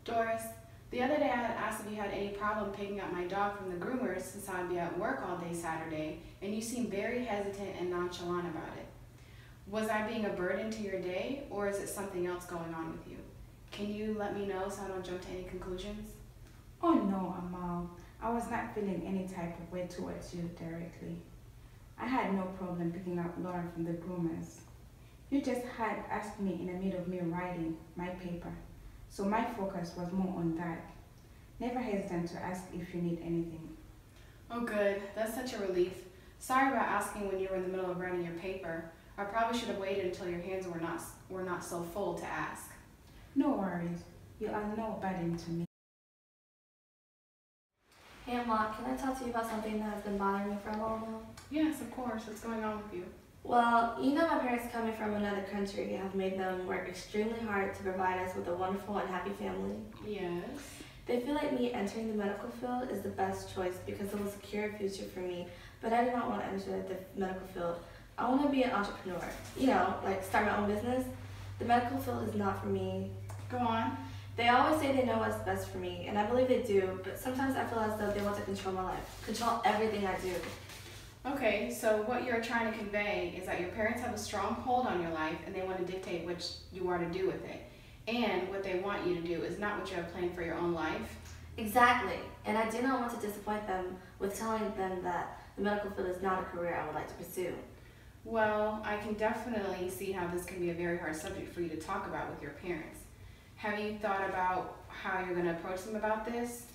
Doris, the other day I had asked if you had any problem picking up my dog from the groomers since I'd be at work all day Saturday, and you seemed very hesitant and nonchalant about it. Was I being a burden to your day, or is it something else going on with you? Can you let me know so I don't jump to any conclusions? Oh no, Amal. I was not feeling any type of way towards you directly. I had no problem picking up Lauren from the groomers. You just had asked me in the middle of me writing my paper, so my focus was more on that. Never hesitate to ask if you need anything. Oh good, that's such a relief. Sorry about asking when you were in the middle of writing your paper. I probably should have waited until your hands were not so full to ask. No worries. You are no burden to me. Hey Amal, can I talk to you about something that has been bothering me for a while now? Yes, of course. What's going on with you? Well, you know my parents coming from another country have made them work extremely hard to provide us with a wonderful and happy family. Yes. They feel like me entering the medical field is the best choice because it will secure a future for me, but I do not want to enter the medical field. I want to be an entrepreneur, like start my own business. The medical field is not for me. Go on. They always say they know what's best for me, and I believe they do, but sometimes I feel as though they want to control my life, control everything I do. Okay, so what you're trying to convey is that your parents have a strong hold on your life and they want to dictate what you are to do with it. And what they want you to do is not what you have planned for your own life. Exactly, and I do not want to disappoint them with telling them that the medical field is not a career I would like to pursue. Well, I can definitely see how this can be a very hard subject for you to talk about with your parents. Have you thought about how you're going to approach them about this?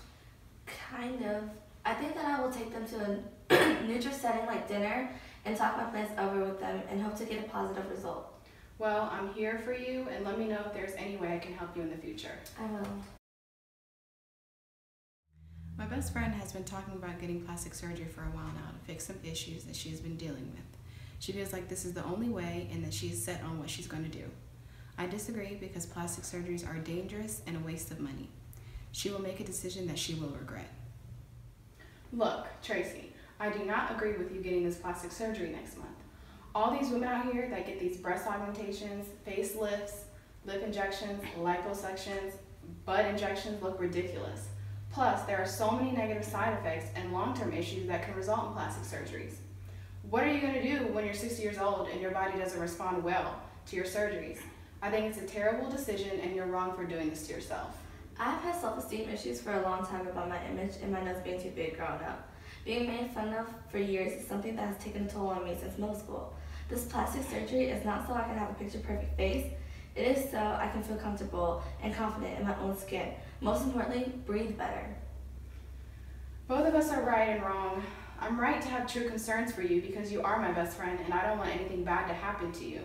Kind of. I think that I will take them to a neutral setting like dinner and talk my plans over with them and hope to get a positive result. Well, I'm here for you, and let me know if there's any way I can help you in the future. I will. My best friend has been talking about getting plastic surgery for a while now to fix some issues that she has been dealing with. She feels like this is the only way and that she is set on what she's going to do. I disagree because plastic surgeries are dangerous and a waste of money. She will make a decision that she will regret. Look, Tracy, I do not agree with you getting this plastic surgery next month. All these women out here that get these breast augmentations, facelifts, lip injections, liposuctions, butt injections look ridiculous. Plus, there are so many negative side effects and long-term issues that can result in plastic surgeries. What are you going to do when you're 60 years old and your body doesn't respond well to your surgeries? I think it's a terrible decision and you're wrong for doing this to yourself. I've had self-esteem issues for a long time about my image and my nose being too big growing up. Being made fun of for years is something that has taken a toll on me since middle school. This plastic surgery is not so I can have a picture-perfect face. It is so I can feel comfortable and confident in my own skin. Most importantly, breathe better. Both of us are right and wrong. I'm right to have true concerns for you because you are my best friend and I don't want anything bad to happen to you.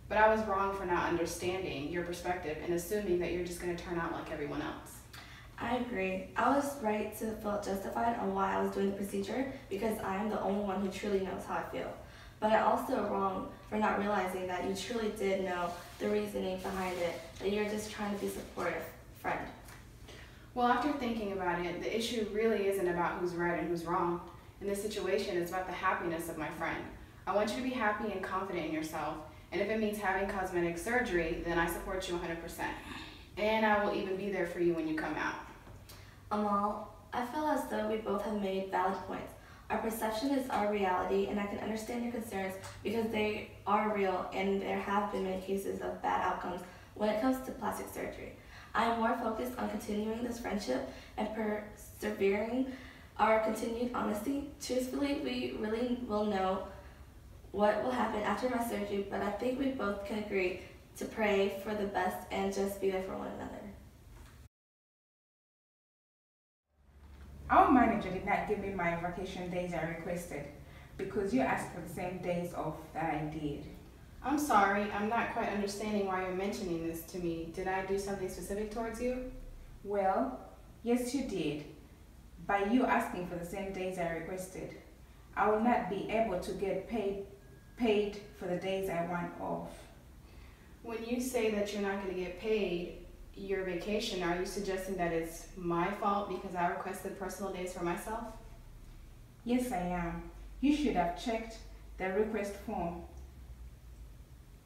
But I was wrong for not understanding your perspective and assuming that you're just going to turn out like everyone else. I agree. I was right to feel justified on why I was doing the procedure because I am the only one who truly knows how I feel. But I also wrong for not realizing that you truly did know the reasoning behind it, that you're just trying to be a supportive friend. Well, after thinking about it, the issue really isn't about who's right and who's wrong. In this situation, it's about the happiness of my friend. I want you to be happy and confident in yourself, and if it means having cosmetic surgery, then I support you 100%. And I will even be there for you when you come out. Amal, I feel as though we both have made valid points. Our perception is our reality, and I can understand your concerns because they are real and there have been many cases of bad outcomes when it comes to plastic surgery. I am more focused on continuing this friendship and persevering our continued honesty. Truthfully, we really will know what will happen after my surgery, but I think we both can agree to pray for the best and just be there for one another. Our manager did not give me my vacation days I requested because you asked for the same days off that I did. I'm sorry, I'm not quite understanding why you're mentioning this to me. Did I do something specific towards you? Well, yes you did. By you asking for the same days I requested, I will not be able to get paid for the days I want off. When you say that you're not going to get paid your vacation, are you suggesting that it's my fault because I requested personal days for myself? Yes, I am. You should have checked the request form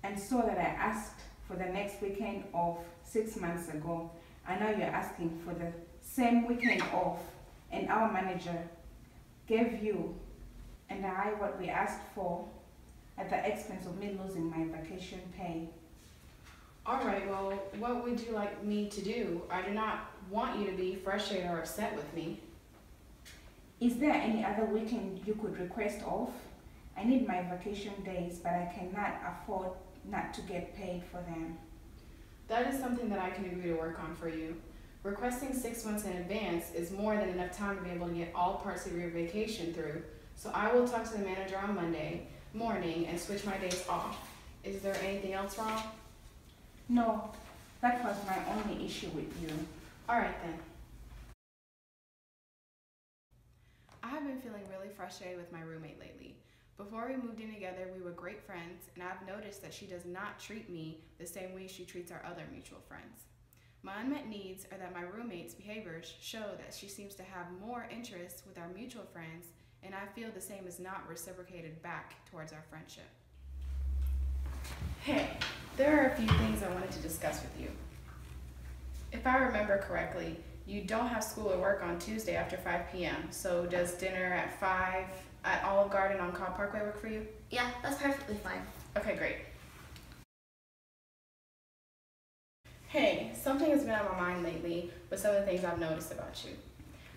and saw that I asked for the next weekend off 6 months ago. I know you're asking for the same weekend off, and our manager gave you and I what we asked for at the expense of me losing my vacation pay. Alright, well, what would you like me to do? I do not want you to be frustrated or upset with me. Is there any other weekend you could request off? I need my vacation days, but I cannot afford not to get paid for them. That is something that I can agree to work on for you. Requesting 6 months in advance is more than enough time to be able to get all parts of your vacation through, so I will talk to the manager on Monday morning and switch my days off. Is there anything else wrong? No, that was my only issue with you. Alright then. I have been feeling really frustrated with my roommate lately. Before we moved in together, we were great friends, and I've noticed that she does not treat me the same way she treats our other mutual friends. My unmet needs are that my roommate's behaviors show that she seems to have more interest with our mutual friends, and I feel the same is not reciprocated back towards our friendship. Hey, there are a few things I wanted to discuss with you. If I remember correctly, you don't have school or work on Tuesday after 5 p.m., so does dinner at 5 at Olive Garden on Cobb Parkway work for you? Yeah, that's perfectly fine. Okay, great. Hey, something has been on my mind lately with some of the things I've noticed about you.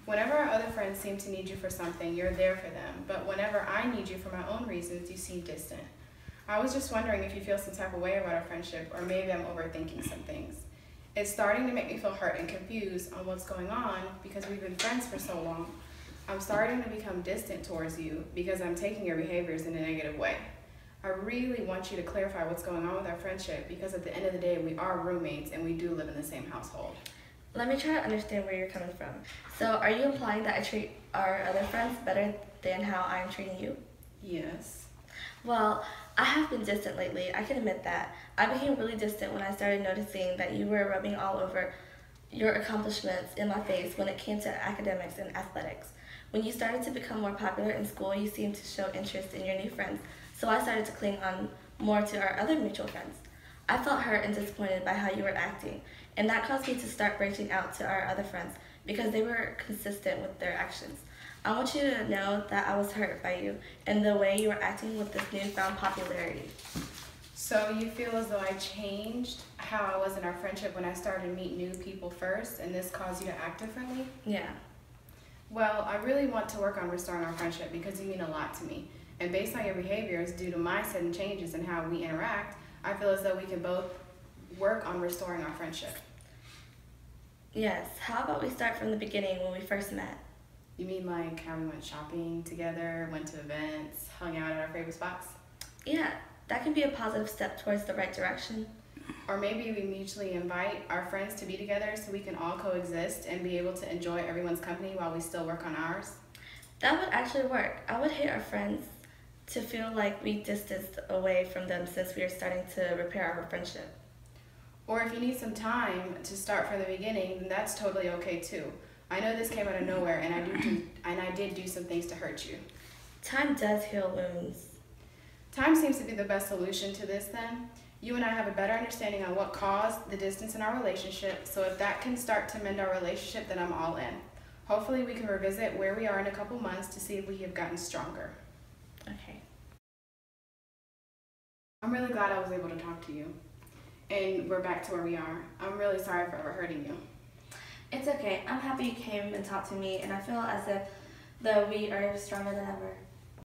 Whenever our other friends seem to need you for something, you're there for them, but whenever I need you for my own reasons, you seem distant. I was just wondering if you feel some type of way about our friendship, or maybe I'm overthinking some things. It's starting to make me feel hurt and confused on what's going on because we've been friends for so long. I'm starting to become distant towards you because I'm taking your behaviors in a negative way. I really want you to clarify what's going on with our friendship because at the end of the day, we are roommates and we do live in the same household. Let me try to understand where you're coming from. So, are you implying that I treat our other friends better than how I'm treating you? Yes. Well, I have been distant lately, I can admit that. I became really distant when I started noticing that you were rubbing all over your accomplishments in my face when it came to academics and athletics. When you started to become more popular in school, you seemed to show interest in your new friends, so I started to cling on more to our other mutual friends. I felt hurt and disappointed by how you were acting, and that caused me to start reaching out to our other friends because they were consistent with their actions. I want you to know that I was hurt by you and the way you were acting with this newfound popularity. So you feel as though I changed how I was in our friendship when I started to meet new people first, and this caused you to act differently? Yeah. Well, I really want to work on restoring our friendship because you mean a lot to me. And based on your behaviors, due to my sudden changes in how we interact, I feel as though we can both work on restoring our friendship. Yes, how about we start from the beginning when we first met? You mean like how we went shopping together, went to events, hung out at our favorite spots? Yeah, that can be a positive step towards the right direction. Or maybe we mutually invite our friends to be together so we can all coexist and be able to enjoy everyone's company while we still work on ours. That would actually work. I would hate our friends to feel like we distanced away from them since we are starting to repair our friendship. Or if you need some time to start from the beginning, then that's totally okay too. I know this came out of nowhere and I did do some things to hurt you. Time does heal wounds. Time seems to be the best solution to this then. You and I have a better understanding on what caused the distance in our relationship, so if that can start to mend our relationship, then I'm all in. Hopefully we can revisit where we are in a couple months to see if we have gotten stronger. Okay. I'm really glad I was able to talk to you. And we're back to where we are. I'm really sorry for ever hurting you. It's okay. I'm happy you came and talked to me, and I feel as if though we are stronger than ever.